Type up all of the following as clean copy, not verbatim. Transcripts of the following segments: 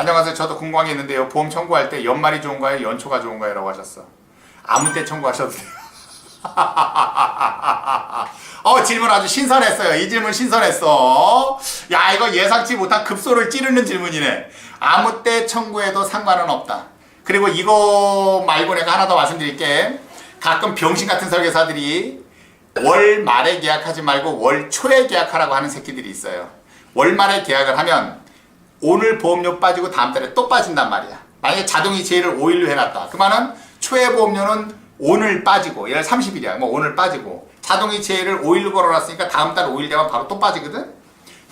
안녕하세요. 저도 궁금한 게 있는데요. 보험 청구할 때 연말이 좋은가요? 연초가 좋은가요? 라고 하셨어. 아무 때 청구하셔도 돼요. 질문 아주 신선했어요. 이 질문 신선했어. 야, 이거 예상치 못한 급소를 찌르는 질문이네. 아무 때 청구해도 상관은 없다. 그리고 이거 말고 내가 하나 더 말씀드릴게. 가끔 병신 같은 설계사들이 월 말에 계약하지 말고 월 초에 계약하라고 하는 새끼들이 있어요. 월 말에 계약을 하면 오늘 보험료 빠지고 다음 달에 또 빠진단 말이야. 만약에 자동이체를 5일로 해놨다. 그 말은 초에 보험료는 오늘 빠지고, 예를 30일이야. 뭐 오늘 빠지고, 자동이체를 5일로 걸어놨으니까 다음 달 5일 되면 바로 또 빠지거든?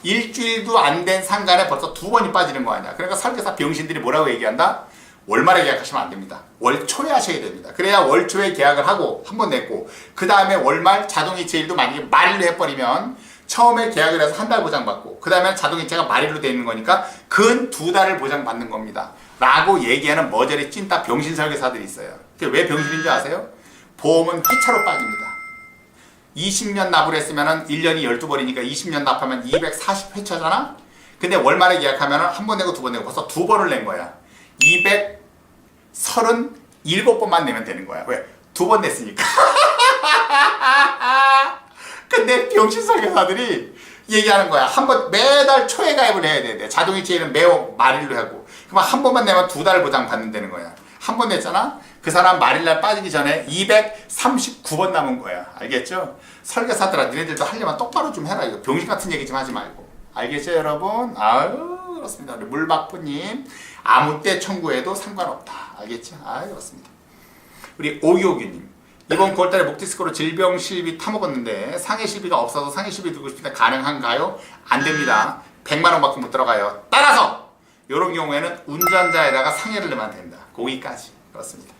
일주일도 안 된 상간에 벌써 2번이 빠지는 거 아니야. 그러니까 설계사 병신들이 뭐라고 얘기한다? 월말에 계약하시면 안 됩니다. 월 초에 하셔야 됩니다. 그래야 월 초에 계약을 하고 한 번 냈고, 그 다음에 월말 자동이체일도 만약에 말일로 해버리면 처음에 계약을 해서 한 달 보장받고, 그 다음에 자동이체가 말일로 되어 있는 거니까 근 2달을 보장받는 겁니다. 라고 얘기하는 머저리 찐따 병신 설계사들이 있어요. 그게 왜 병신인 줄 아세요? 보험은 회차로 빠집니다. 20년 납을 했으면 1년이 12번이니까 20년 납하면 240회차잖아? 근데 월말에 계약하면 한 번 내고 두 번 내고 벌써 2번을 낸 거야. 237번만 내면 되는 거야. 왜? 2번 냈으니까. 근데 병신 설계사들이 얘기하는 거야. 한 번 매달 초에 가입을 해야 돼. 자동이체는 매우 말일로 하고. 그럼 한 번만 내면 2달 보장 받는다는 거야. 한 번 냈잖아? 그 사람 말일날 빠지기 전에 239번 남은 거야. 알겠죠? 설계사들아, 니네들도 하려면 똑바로 좀 해라. 이거 병신 같은 얘기 좀 하지 말고. 알겠죠, 여러분? 아유, 그렇습니다. 우리 물박부님, 아무 때 청구해도 상관없다. 알겠죠? 아유, 그렇습니다. 우리 오기오기님, 이번 9월달에 목디스크로 질병실비 타먹었는데 상해실비가 없어서 상해실비 들고 싶은데 가능한가요? 안 됩니다. 100만 원밖에 못 들어가요. 따라서 이런 경우에는 운전자에다가 상해를 내면 된다. 거기까지. 그렇습니다.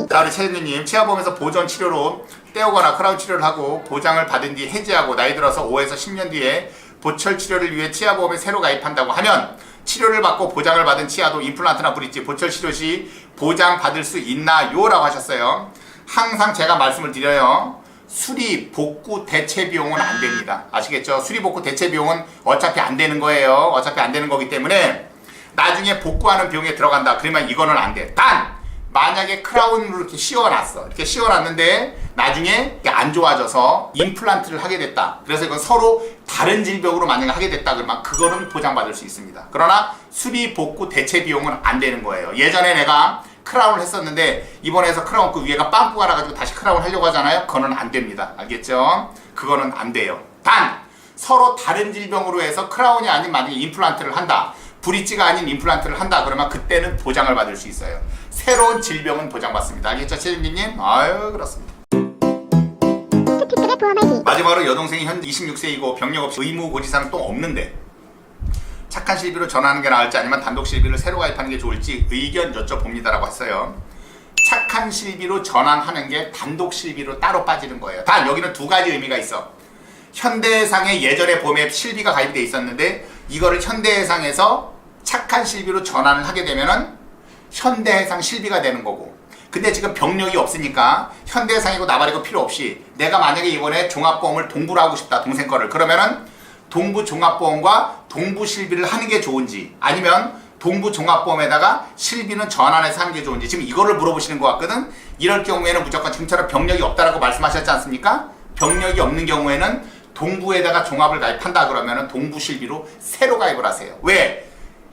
자, 우리 최진우님, 치아보험에서 보전 치료로 떼오거나 크라운 치료를 하고 보장을 받은 뒤 해지하고 나이 들어서 5에서 10년 뒤에 보철 치료를 위해 치아보험에 새로 가입한다고 하면 치료를 받고 보장을 받은 치아도 임플란트나 브릿지, 보철 치료 시 보장 받을 수 있나요? 라고 하셨어요. 항상 제가 말씀을 드려요. 수리, 복구, 대체 비용은 안 됩니다. 아시겠죠? 수리, 복구, 대체 비용은 어차피 안 되는 거예요. 어차피 안 되는 거기 때문에 나중에 복구하는 비용에 들어간다. 그러면 이거는 안 돼. 단! 만약에 크라운으로 이렇게 씌워놨어. 이렇게 씌워놨는데 나중에 안 좋아져서 임플란트를 하게 됐다. 그래서 이건 서로 다른 질병으로 만약에 하게 됐다 그러면 그거는 보장받을 수 있습니다. 그러나 수리, 복구, 대체 비용은 안 되는 거예요. 예전에 내가 크라운을 했었는데 이번에 해서 크라운 그 위에가 빵꾸가 나가지고 다시 크라운 하려고 하잖아요. 그거는 안 됩니다. 알겠죠? 그거는 안 돼요. 단! 서로 다른 질병으로 해서 크라운이 아닌 만약에 임플란트를 한다. 브릿지가 아닌 임플란트를 한다 그러면 그때는 보장을 받을 수 있어요. 새로운 질병은 보장받습니다. 알겠죠, 최진기님? 아유, 그렇습니다. 마지막으로 여동생이 현 26세이고 병력 없이 의무 고지사는 또 없는데 착한 실비로 전화하는 게 나을지 아니면 단독 실비를 새로 가입하는 게 좋을지 의견 여쭤봅니다 라고 했어요. 착한 실비로 전환하는 게 단독 실비로 따로 빠지는 거예요. 단 여기는 두 가지 의미가 있어. 현대해상에 예전에 보험에 실비가 가입되어 있었는데 이거를 현대해상에서 착한 실비로 전환을 하게 되면은 현대해상 실비가 되는 거고, 근데 지금 병력이 없으니까 현대해상이고 나발이고 필요 없이 내가 만약에 이번에 종합보험을 동부로 하고 싶다, 동생 거를. 그러면은 동부 종합보험과 동부 실비를 하는 게 좋은지 아니면 동부 종합보험에다가 실비는 전환해서 하는 게 좋은지 지금 이거를 물어보시는 것 같거든. 이럴 경우에는 무조건 지금처럼 병력이 없다라고 말씀하셨지 않습니까? 병력이 없는 경우에는 동부에다가 종합을 가입한다 그러면은 동부 실비로 새로 가입을 하세요. 왜?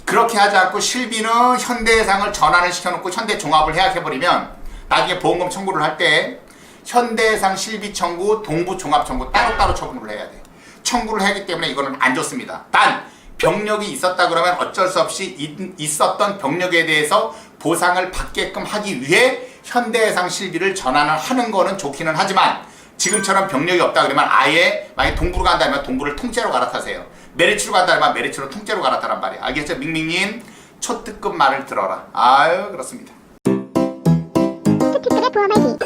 그렇게 하지 않고 실비는 현대해상을 전환을 시켜놓고 현대 종합을 해약해버리면 나중에 보험금 청구를 할 때 현대해상 실비 청구, 동부 종합 청구 따로따로 청구를 해야 돼. 청구를 하기 때문에 이거는 안 좋습니다. 단 병력이 있었다 그러면 어쩔 수 없이 있었던 병력에 대해서 보상을 받게끔 하기 위해 현대해상 실비를 전환을 하는 거는 좋기는 하지만 지금처럼 병력이 없다 그러면 아예 만약에 동부로 간다면 동부를 통째로 갈아타세요. 메리츠로 간다면 메리츠로 통째로 갈아타란 말이야. 알겠죠? 밍밍님 초특급 말을 들어라. 아유, 그렇습니다.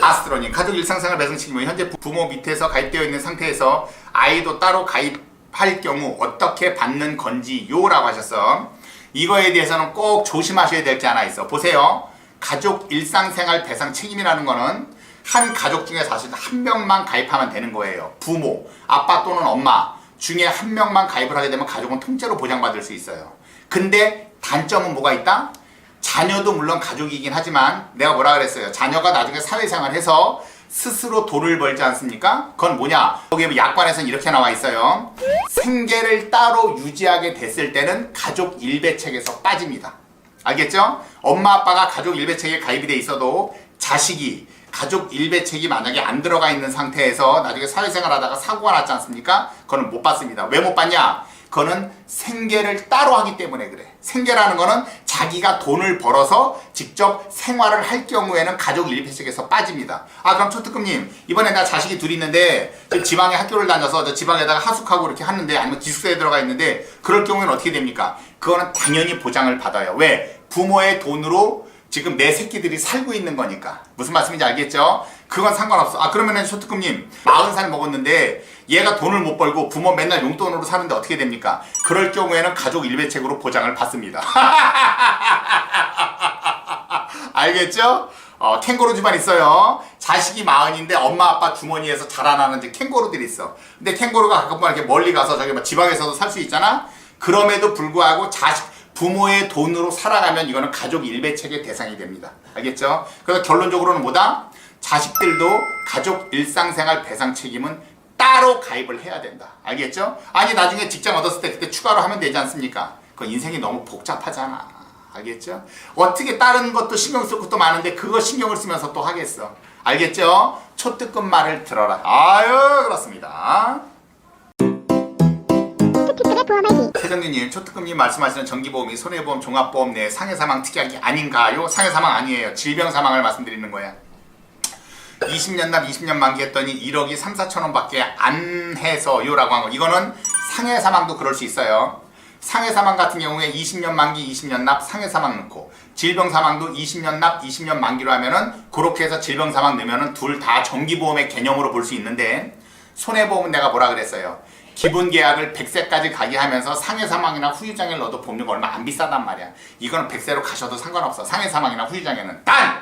아스트로님, 가족 일상생활 배송책임 현재 부모 밑에서 가입되어 있는 상태에서 아이도 따로 가입할 경우 어떻게 받는 건지요? 라고 하셨어. 이거에 대해서는 꼭 조심하셔야 될 게 하나 있어. 보세요. 가족 일상생활 배상 책임이라는 거는 한 가족 중에 사실 한 명만 가입하면 되는 거예요. 부모, 아빠 또는 엄마, 중에 한 명만 가입을 하게 되면 가족은 통째로 보장받을 수 있어요. 근데 단점은 뭐가 있다? 자녀도 물론 가족이긴 하지만 내가 뭐라 그랬어요? 자녀가 나중에 사회생활해서 스스로 돈을 벌지 않습니까? 그건 뭐냐? 거기 약관에서는 이렇게 나와 있어요. 생계를 따로 유지하게 됐을 때는 가족 일배책에서 빠집니다. 알겠죠? 엄마 아빠가 가족 일배책에 가입이 돼 있어도 자식이 가족 일배책이 만약에 안 들어가 있는 상태에서 나중에 사회생활 하다가 사고가 났지 않습니까? 그거는 못 받습니다. 왜 못 받냐? 그거는 생계를 따로 하기 때문에 그래. 생계라는 거는 자기가 돈을 벌어서 직접 생활을 할 경우에는 가족 일배책에서 빠집니다. 아, 그럼 초특급님, 이번에 나 자식이 둘이 있는데 지방에 학교를 다녀서 저 지방에다가 하숙하고 이렇게 하는데, 아니면 기숙사에 들어가 있는데 그럴 경우에는 어떻게 됩니까? 그거는 당연히 보장을 받아요. 왜? 부모의 돈으로 지금 내 새끼들이 살고 있는 거니까. 무슨 말씀인지 알겠죠? 그건 상관없어. 아, 그러면은 쇼트급님 40살 먹었는데 얘가 돈을 못 벌고 부모 맨날 용돈으로 사는데 어떻게 됩니까? 그럴 경우에는 가족 일배책으로 보장을 받습니다. 알겠죠? 캥거루 집안 있어요. 자식이 40인데 엄마 아빠 주머니에서 자라나는 이제 캥거루들이 있어. 근데 캥거루가 가끔만 이렇게 멀리 가서 저기 막 지방에서도 살 수 있잖아? 그럼에도 불구하고 부모의 돈으로 살아가면 이거는 가족 일배책의 대상이 됩니다. 알겠죠? 그래서 결론적으로는 뭐다? 자식들도 가족 일상생활 배상 책임은 따로 가입을 해야 된다. 알겠죠? 아니 나중에 직장 얻었을 때 그때 추가로 하면 되지 않습니까? 그 인생이 너무 복잡하잖아. 알겠죠? 어떻게 다른 것도 신경 쓸 것도 많은데 그거 신경을 쓰면서 또 하겠어. 알겠죠? 초특급 말을 들어라. 아유, 그렇습니다. 세정리님, 초특급님 말씀하시는 정기보험이 손해보험, 종합보험 내 상해사망 특약이 아닌가요? 상해사망 아니에요. 질병사망을 말씀드리는 거야. 20년 납 20년 만기 했더니 1억이 3, 4천원 밖에 안 해서요 라고 한 거. 이거는 상해사망도 그럴 수 있어요. 상해사망 같은 경우에 20년 만기 20년 납 상해사망 넣고, 질병사망도 20년 납 20년 만기로 하면은 그렇게 해서 질병사망 넣으면은 둘 다 정기보험의 개념으로 볼 수 있는데, 손해보험은 내가 뭐라 그랬어요? 기본 계약을 100세까지 가게 하면서 상해사망이나 후유장애를 넣어도 보험료가 얼마 안 비싸단 말이야. 이거는 100세로 가셔도 상관없어. 상해사망이나 후유장애는. 단!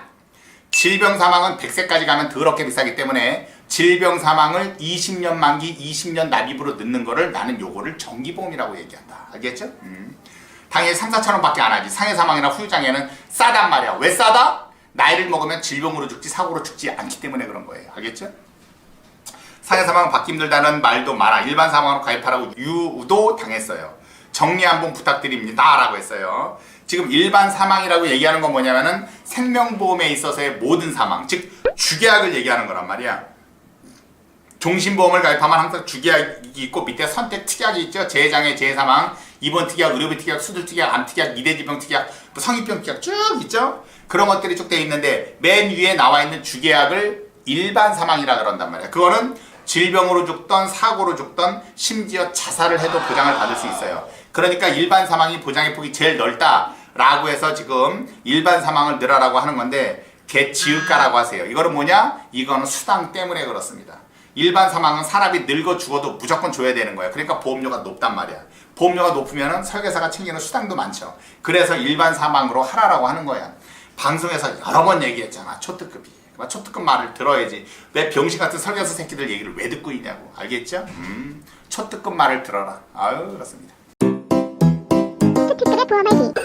질병사망은 100세까지 가면 더럽게 비싸기 때문에 질병사망을 20년 만기 20년 납입으로 넣는 거를 나는 요거를 정기보험이라고 얘기한다. 알겠죠? 당연히 3, 4천원 밖에 안 하지. 상해사망이나 후유장애는 싸단 말이야. 왜 싸다? 나이를 먹으면 질병으로 죽지 사고로 죽지 않기 때문에 그런 거예요. 알겠죠? 상해사망 받기 힘들다는 말도 많아. 일반사망으로 가입하라고 유도 당했어요. 정리 한번 부탁드립니다 라고 했어요. 지금 일반사망이라고 얘기하는 건 뭐냐면은 생명보험에 있어서의 모든 사망, 즉 주계약을 얘기하는 거란 말이야. 종신보험을 가입하면 항상 주계약이 있고 밑에 선택 특약이 있죠. 재해장애, 재해사망, 입원 특약, 의료비 특약, 수술 특약, 암 특약, 이대지병 특약, 성인병 특약 쭉 있죠. 그런 것들이 쭉 돼 있는데 맨 위에 나와 있는 주계약을 일반사망이라 그런단 말이야. 그거는 질병으로 죽던 사고로 죽던 심지어 자살을 해도 보장을 받을 수 있어요. 그러니까 일반 사망이 보장의 폭이 제일 넓다라고 해서 지금 일반 사망을 늘어라고 하는 건데 개지을까라고 하세요. 이거는 뭐냐? 이거는 수당 때문에 그렇습니다. 일반 사망은 사람이 늙어 죽어도 무조건 줘야 되는 거예요. 그러니까 보험료가 높단 말이야. 보험료가 높으면 설계사가 챙기는 수당도 많죠. 그래서 일반 사망으로 하라라고 하는 거야. 방송에서 여러 번 얘기했잖아. 초특급이. 초특급 말을 들어야지. 왜 병신 같은 설계사 새끼들 얘기를 왜 듣고 있냐고. 알겠죠? 초특급 말을 들어라. 아유, 그렇습니다.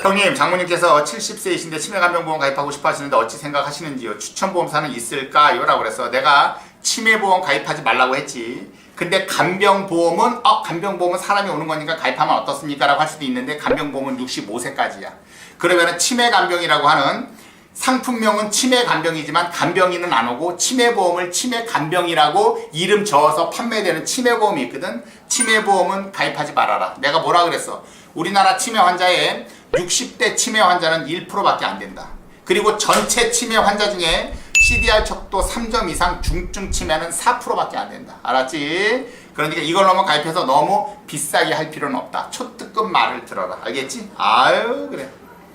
형님, 장모님께서 70세이신데 치매간병보험 가입하고 싶어 하시는데 어찌 생각하시는지요? 추천보험사는 있을까요? 라고 그래서 내가 치매보험 가입하지 말라고 했지. 근데 간병보험은 간병보험은 사람이 오는 거니까 가입하면 어떻습니까? 라고 할 수도 있는데 간병보험은 65세까지야. 그러면은 치매간병이라고 하는 상품명은 치매간병이지만 간병인은 안 오고 치매보험을 치매간병이라고 이름 적어서 판매되는 치매보험이 있거든. 치매보험은 가입하지 말아라. 내가 뭐라 그랬어? 우리나라 치매 환자의 60대 치매 환자는 1%밖에 안 된다. 그리고 전체 치매 환자 중에 CDR 척도 3점 이상 중증 치매는 4%밖에 안 된다. 알았지? 그러니까 이걸 너무 가입해서 너무 비싸게 할 필요는 없다. 초특급 말을 들어라. 알겠지? 아유, 그래.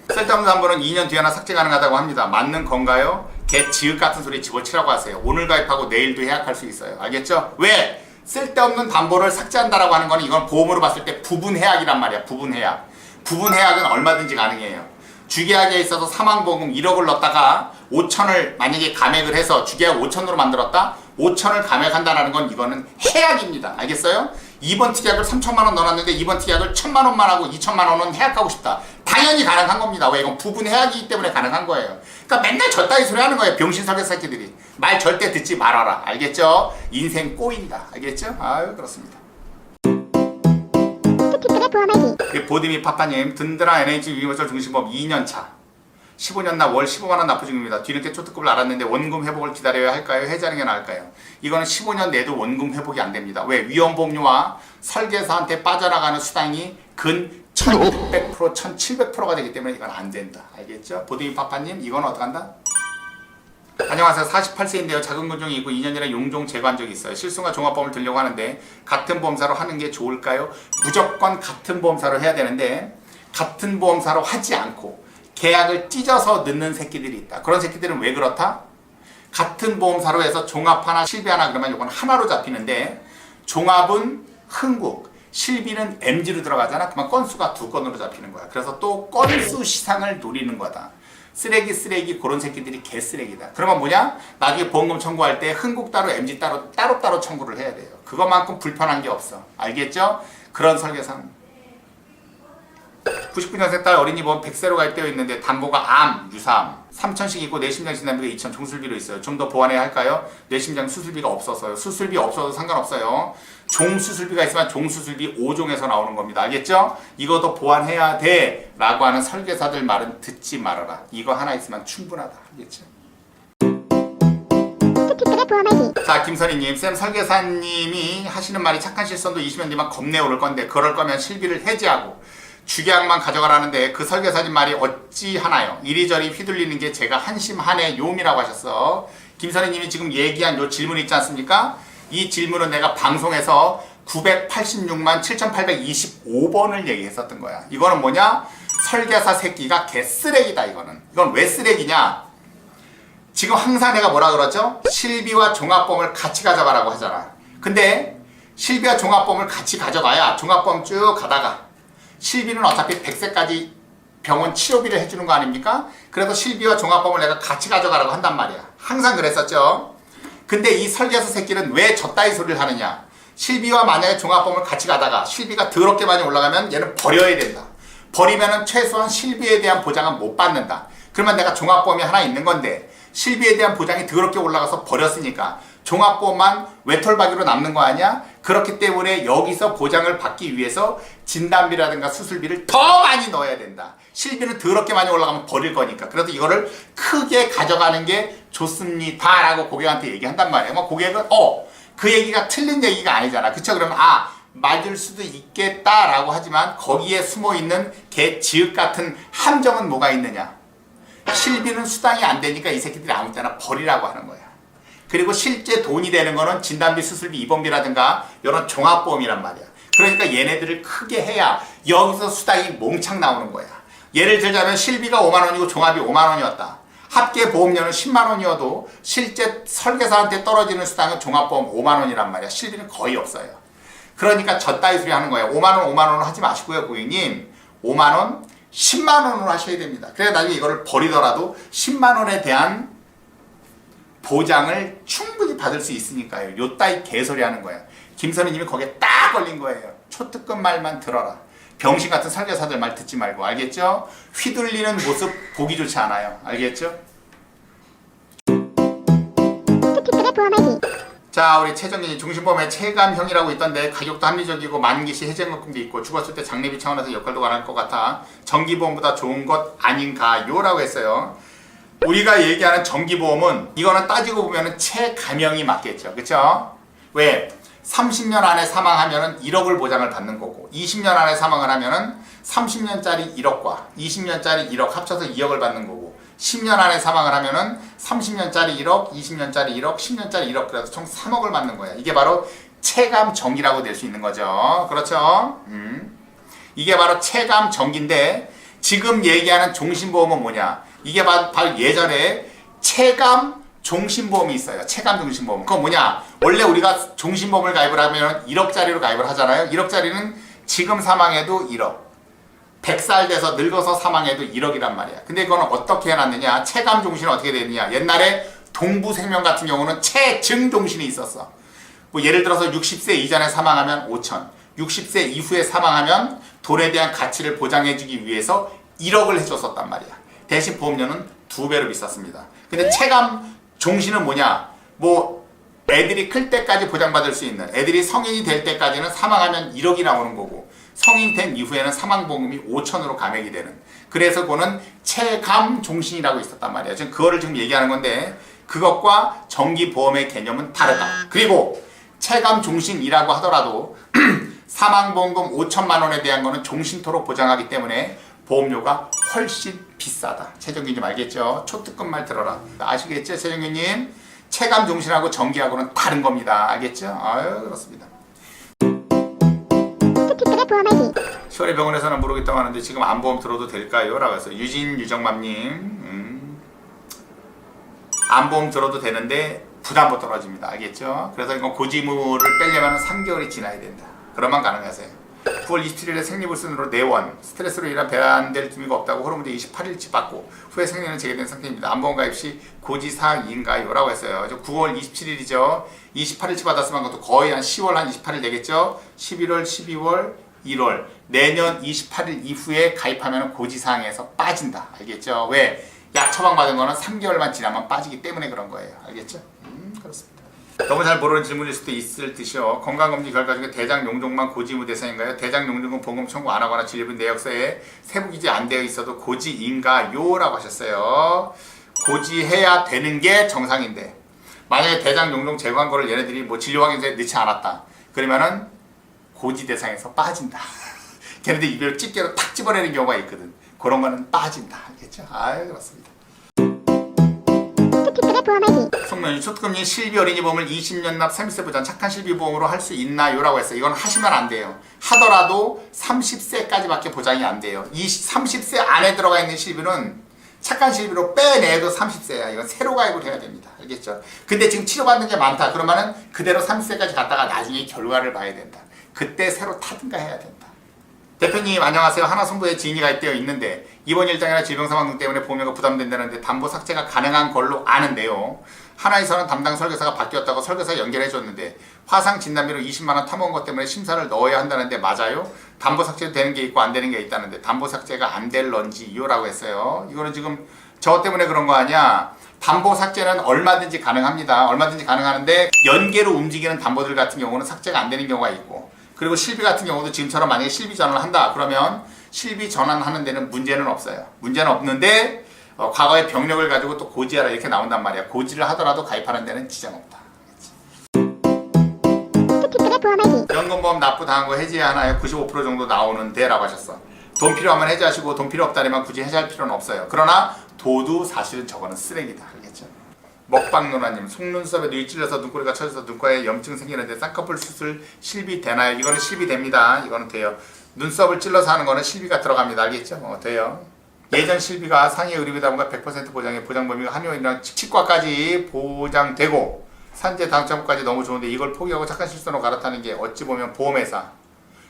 쓸데없는 담보는 2년 뒤에나 삭제 가능하다고 합니다. 맞는 건가요? 개 지읒 같은 소리 집어치라고 하세요. 오늘 가입하고 내일도 해약할 수 있어요. 알겠죠? 왜? 쓸데없는 담보를 삭제한다라고 하는 거는 이건 보험으로 봤을 때 부분 해약이란 말이야. 부분 해약. 부분 해약은 얼마든지 가능해요. 주계약에 있어서 사망보험 1억을 넣었다가 5천을 만약에 감액을 해서 주계약 5천으로 만들었다? 5천을 감액한다는 건 이거는 해약입니다. 알겠어요? 2번 특약을 3천만 원 넣어놨는데 2번 특약을 1,000만 원만 하고 2천만 원은 해약하고 싶다. 당연히 가능한 겁니다. 왜? 이건 부분 해약이기 때문에 가능한 거예요. 그러니까 맨날 저 따위 소리 하는 거예요. 병신 설계 새끼들이. 말 절대 듣지 말아라. 알겠죠? 인생 꼬인다. 알겠죠? 아유, 그렇습니다. 보드미 파파님, 든든한 NH 유니버설 중심법 2년차 15년 나 월 15만원 납부 중입니다. 뒤늦게 초특급을 알았는데 원금 회복을 기다려야 할까요? 해지하는 게 나을까요? 이거는 15년 내도 원금 회복이 안 됩니다. 왜? 위험보험료와 설계사한테 빠져나가는 수당이 근 1600%, 1700%가 되기 때문에 이건 안 된다. 알겠죠? 보드미 파파님, 이건 어떡한다? 안녕하세요. 48세인데요. 작은 근종이 있고 2년 전에 용종 제거한 적이 있어요. 실손과 종합보험을 들려고 하는데 같은 보험사로 하는 게 좋을까요? 무조건 같은 보험사로 해야 되는데 같은 보험사로 하지 않고 계약을 찢어서 넣는 새끼들이 있다. 그런 새끼들은 왜 그렇다? 같은 보험사로 해서 종합 하나, 실비 하나 그러면 이건 하나로 잡히는데 종합은 흥국, 실비는 MG로 들어가잖아. 그러면 건수가 2건으로 잡히는 거야. 그래서 또 건수 시상을 노리는 거다. 쓰레기 그런 새끼들이 개쓰레기다. 그러면 뭐냐? 나중에 보험금 청구할 때 흥국 따로 MG 따로 청구를 해야 돼요. 그것만큼 불편한 게 없어. 알겠죠? 그런 설계상. 99년생 딸 어린이보험 100세로 가입되어 있는데 담보가 암, 유사암 3,000씩 있고 뇌심장 진단비가 2,000 종술비로 있어요. 좀 더 보완해야 할까요? 뇌심장 수술비가 없어서요. 수술비 없어도 상관없어요. 종수술비가 있으면 종수술비 5종에서 나오는 겁니다. 알겠죠? 이것도 보완해야 돼 라고 하는 설계사들 말은 듣지 말아라. 이거 하나 있으면 충분하다. 알겠죠? 자, 김선희님, 쌤 설계사님이 하시는 말이 착한 실손도 20년 뒤만 겁내 오를 건데 그럴 거면 실비를 해지하고 주계약만 가져가라는데 그 설계사님 말이 어찌하나요? 이리저리 휘둘리는 게 제가 한심하네 요미라고 하셨어. 김선희님이 지금 얘기한 요 질문 있지 않습니까? 이 질문은 내가 방송에서 986만 7825번을 얘기했었던 거야. 이거는 뭐냐? 설계사 새끼가 개쓰레기다. 이건 왜 쓰레기냐? 지금 항상 내가 뭐라 그러죠? 실비와 종합보험을 같이 가져가라고 하잖아. 근데 실비와 종합보험을 같이 가져가야 종합보험 쭉 가다가 실비는 어차피 100세까지 병원 치료비를 해주는 거 아닙니까? 그래서 실비와 종합보험을 내가 같이 가져가라고 한단 말이야. 항상 그랬었죠. 근데 이 설계사 새끼는 왜 저따위 소리를 하느냐? 실비와 만약에 종합보험을 같이 가다가 실비가 더럽게 많이 올라가면 얘는 버려야 된다. 버리면은 최소한 실비에 대한 보장은 못 받는다. 그러면 내가 종합보험이 하나 있는 건데 실비에 대한 보장이 더럽게 올라가서 버렸으니까 종합보험만 외톨박이로 남는 거 아니야? 그렇기 때문에 여기서 보장을 받기 위해서 진단비라든가 수술비를 더 많이 넣어야 된다. 실비는 더럽게 많이 올라가면 버릴 거니까. 그래서 이거를 크게 가져가는 게 좋습니다 라고 고객한테 얘기한단 말이에요. 뭐 고객은 그 얘기가 틀린 얘기가 아니잖아. 그쵸? 그러면 맞을 수도 있겠다라고 하지만 거기에 숨어있는 개 지읒 같은 함정은 뭐가 있느냐? 실비는 수당이 안 되니까 이 새끼들이 아무 때나 버리라고 하는 거야. 그리고 실제 돈이 되는 거는 진단비, 수술비, 입원비라든가 이런 종합보험이란 말이야. 그러니까 얘네들을 크게 해야 여기서 수당이 몽창 나오는 거야. 예를 들자면 실비가 5만 원이고 종합이 5만 원이었다. 합계 보험료는 10만 원이어도 실제 설계사한테 떨어지는 수당은 종합보험 5만 원이란 말이야. 실비는 거의 없어요. 그러니까 저따위 소리 하는 거예요. 5만 원, 5만 원으로 하지 마시고요, 고객님. 5만 원, 10만 원으로 하셔야 됩니다. 그래야 나중에 이거를 버리더라도 10만 원에 대한 보장을 충분히 받을 수 있으니까요. 요 따위 개소리 하는 거예요. 김선희님이 거기에 딱 걸린 거예요. 초특급 말만 들어라. 병신 같은 설계사들 말 듣지 말고. 알겠죠? 휘둘리는 모습 보기 좋지 않아요. 알겠죠? 자, 우리 최정진이 중심보험에 체감형이라고 있던데 가격도 합리적이고 만기시 해지연금도 있고 죽었을 때 장례비 차원에서 역할도 안 할 것 같아 정기보험보다 좋은 것 아닌가요? 라고 했어요. 우리가 얘기하는 정기보험은 이거는 따지고 보면 체감형이 맞겠죠. 그쵸? 왜? 30년 안에 사망하면 1억을 보장을 받는 거고 20년 안에 사망을 하면 30년짜리 1억과 20년짜리 1억 합쳐서 2억을 받는 거고 10년 안에 사망을 하면 30년짜리 1억, 20년짜리 1억, 10년짜리 1억 그래서 총 3억을 받는 거야. 이게 바로 체감정기라고 될 수 있는 거죠. 그렇죠? 이게 바로 체감정기인데 지금 얘기하는 종신보험은 뭐냐? 이게 바로 예전에 체감 종신보험이 있어요. 체감 종신보험. 그건 뭐냐? 원래 우리가 종신보험을 가입을 하면 1억짜리로 가입을 하잖아요. 1억짜리는 지금 사망해도 1억. 100살 돼서 늙어서 사망해도 1억이란 말이야. 근데 이거는 어떻게 해놨느냐? 체감 종신은 어떻게 되느냐? 옛날에 동부생명 같은 경우는 체증 종신이 있었어. 뭐 예를 들어서 60세 이전에 사망하면 5천, 60세 이후에 사망하면 돈에 대한 가치를 보장해주기 위해서 1억을 해줬었단 말이야. 대신 보험료는 2배로 비쌌습니다. 근데 체감 종신은 뭐냐? 뭐 애들이 클 때까지 보장받을 수 있는, 애들이 성인이 될 때까지는 사망하면 1억이 나오는 거고 성인이 된 이후에는 사망보험이 5천으로 감액이 되는, 그래서 그거는 체감 종신이라고 있었단 말이야. 지금 그거를 지금 얘기하는 건데 그것과 정기보험의 개념은 다르다. 그리고 체감 종신이라고 하더라도 사망보험금 5천만 원에 대한 거는 종신토록 보장하기 때문에 보험료가 훨씬 비싸다. 최정규님 알겠죠? 초특급 말 들어라. 아시겠죠? 최정규님? 체감 종신하고 정기하고는 다른 겁니다. 알겠죠? 아유, 그렇습니다. 시월에 병원에서는 모르겠다고 하는데 지금 안보험 들어도 될까요? 라고 해서 유정맘님 안보험 들어도 되는데 부담도 떨어집니다. 알겠죠? 그래서 이건 고지무를 빼려면 3개월이 지나야 된다. 그러면 가능하세요. 9월 27일에 생리불순으로 내원, 스트레스로 인한 배안될 기미가 없다고 호르몬제 28일치 받고 후에 생리는 재개된 상태입니다. 안보험 가입 시 고지사항인가요? 라고 했어요. 9월 27일이죠. 28일치 받았으면 그것도 거의 한 10월 한 28일 되겠죠? 11월, 12월, 1월 내년 28일 이후에 가입하면 고지사항에서 빠진다. 알겠죠? 왜? 약 처방받은 거는 3개월만 지나면 빠지기 때문에 그런 거예요. 알겠죠? 그렇습니다. 너무 잘 모르는 질문일 수도 있을 듯이요. 건강검진 결과 중에 대장용종만 고지의무 대상인가요? 대장용종은 보험 청구 안 하거나 진료비 내역서에 세부 기재 안 되어 있어도 고지인가요? 라고 하셨어요. 고지해야 되는 게 정상인데 만약에 대장용종 제거한 거를 얘네들이 뭐 진료 확인서에 넣지 않았다. 그러면은 고지 대상에서 빠진다. 걔네들 입을 집게로 탁 집어내는 경우가 있거든. 그런 거는 빠진다. 알겠죠? 아유, 그렇습니다. 송면이 초특급리 실비 어린이 보험을 20년 납 30세 보장 착한 실비 보험으로 할 수 있나요? 라고 했어요. 이건 하시면 안 돼요. 하더라도 30세까지밖에 보장이 안 돼요. 이 30세 안에 들어가 있는 실비는 착한 실비로 빼내도 30세야. 이건 새로 가입을 해야 됩니다. 알겠죠? 근데 지금 치료받는 게 많다. 그러면은 그대로 30세까지 갔다가 나중에 결과를 봐야 된다. 그때 새로 타든가 해야 된다. 대표님 안녕하세요. 하나손보에 지인이 가입되어 있는데 입원 일정이나 질병 상황 등 때문에 보험료가 부담된다는데 담보 삭제가 가능한 걸로 아는데요. 하나에서는 담당 설계사가 바뀌었다고 설계사 연결해 줬는데 화상 진단비로 20만원 타먹은 것 때문에 심사를 넣어야 한다는데 맞아요? 담보 삭제도 되는 게 있고 안 되는 게 있다는데 담보 삭제가 안 될런지요? 라고 했어요. 이거는 지금 저 때문에 그런 거 아니야? 담보 삭제는 얼마든지 가능합니다. 얼마든지 가능하는데 연계로 움직이는 담보들 같은 경우는 삭제가 안 되는 경우가 있고, 그리고 실비 같은 경우도 지금처럼 만약에 실비 전환을 한다 그러면 실비 전환하는 데는 문제는 없어요. 문제는 없는데 과거의 병력을 가지고 또 고지하라 이렇게 나온단 말이야. 고지를 하더라도 가입하는 데는 지장 없다. 연금보험 납부 당한 거 해지하나요? 95% 정도 나오는데 라고 하셨어. 돈 필요하면 해지하시고 돈 필요 없다면 굳이 해지할 필요는 없어요. 그러나 도도 사실은 저거는 쓰레기다. 알겠죠? 먹방누나님, 속눈썹에 눈이 찔려서 눈꼬리가 쳐져서 눈가에 염증 생기는데 쌍꺼풀 수술 실비 되나요? 이거는 실비 됩니다. 이거는 돼요. 눈썹을 찔러서 하는 거는 실비가 들어갑니다. 알겠죠? 돼요. 예전 실비가 상해 의료비다 보니까 100% 보장에 보장 범위가 한의원이랑 치과까지 보장되고 산재 당첨까지 너무 좋은데 이걸 포기하고 착한 실수로 갈아타는 게 어찌 보면 보험회사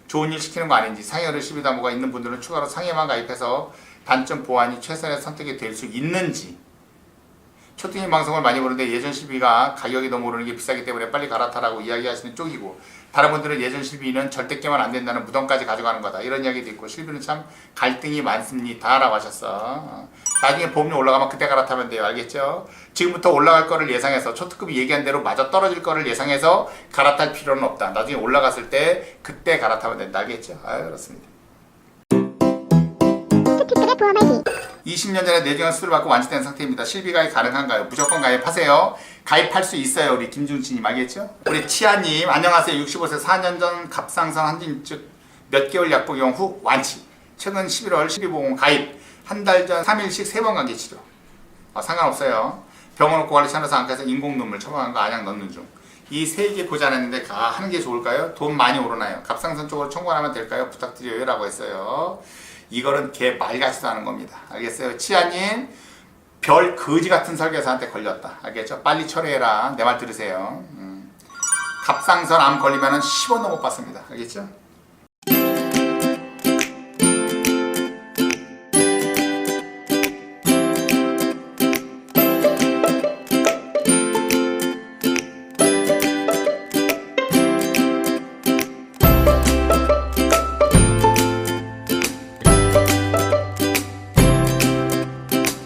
좋은 일 시키는 거 아닌지, 상해 의료 실비담보가 있는 분들은 추가로 상해만 가입해서 단점 보완이 최선의 선택이 될 수 있는지. 초등인 방송을 많이 보는데 예전 실비가 가격이 너무 오르는 게 비싸기 때문에 빨리 갈아타라고 이야기하시는 쪽이고, 다른 분들은 예전 실비는 절대 깨면 안 된다는 무덤까지 가져가는 거다 이런 이야기도 있고, 실비는 참 갈등이 많습니다 라고 하셨어. 나중에 보험료 올라가면 그때 갈아타면 돼요. 알겠죠? 지금부터 올라갈 거를 예상해서 초특급이 얘기한 대로 마저 떨어질 거를 예상해서 갈아탈 필요는 없다. 나중에 올라갔을 때 그때 갈아타면 된다. 알겠죠? 그렇습니다. 20년 전에 뇌종양 수술을 받고 완치된 상태입니다. 실비 가입 가능한가요? 무조건 가입하세요. 가입할 수 있어요. 우리 김중진님 알겠죠? 우리 치아님 안녕하세요. 65세 4년 전 갑상선 한진즉 몇 개월 약 복용 후 완치. 최근 11월 12보험 가입. 한 달 전 3일씩 3번 관계 치료. 상관없어요. 병원 없고 관리 찾아서 안과에서 인공 눈물 처방한 거 안약 넣는 중. 이 3개 고지하는데 하는 게 좋을까요? 돈 많이 오르나요? 갑상선 쪽으로 청구하면 될까요? 부탁드려요 라고 했어요. 이거는 개 말 같지도 않은 겁니다. 알겠어요? 치아님, 별 거지 같은 설계사한테 걸렸다. 알겠죠? 빨리 처리해라. 내 말 들으세요. 갑상선 암 걸리면은 10원도 못 받습니다. 알겠죠?